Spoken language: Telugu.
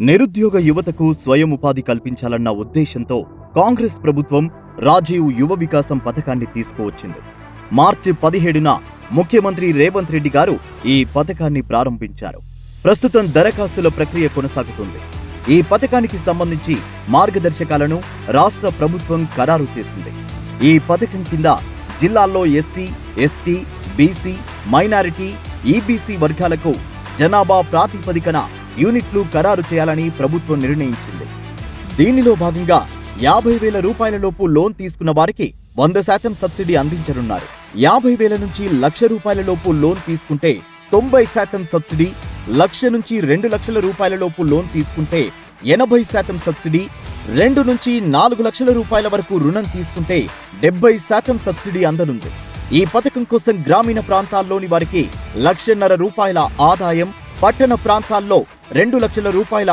నిరుద్యోగ యువతకు స్వయం ఉపాధి కల్పించాలన్న ఉద్దేశంతో కాంగ్రెస్ ప్రభుత్వం రాజీవ్ యువ వికాసం పథకాన్ని తీసుకువచ్చింది. మార్చి 17న ముఖ్యమంత్రి రేవంత్ రెడ్డి గారు ఈ పథకాన్ని ప్రారంభించారు. ప్రస్తుతం దరఖాస్తుల ప్రక్రియ కొనసాగుతుంది. ఈ పథకానికి సంబంధించి మార్గదర్శకాలను రాష్ట్ర ప్రభుత్వం ఖరారు చేసింది. ఈ పథకం కింద జిల్లాల్లో SC, ST, BC, minority, EBC వర్గాలకు జనాభా ప్రాతిపదికన యూనిట్లు ఖరారు చేయాలని ప్రభుత్వం నిర్ణయించింది. దీనిలో భాగంగా 50,000 రూపాయలలోపు లోన్ తీసుకున్న వారికి 100% సబ్సిడీ అందించనున్నారు. 50,000 నుంచి ₹1,00,000 లోపు లోన్ తీసుకుంటే 90% సబ్సిడీ, 1,00,000 నుంచి 2,00,000 రూపాయలలోపు లోన్ తీసుకుంటే 80% సబ్సిడీ, 2 నుంచి 4 లక్షల రూపాయల వరకు రుణం తీసుకుంటే 70% సబ్సిడీ అందనుంది. ఈ పథకం కోసం గ్రామీణ ప్రాంతాల్లోని వారికి ₹1,50,000 ఆదాయం, పట్టణ ప్రాంతాల్లో 2 లక్షల రూపాయల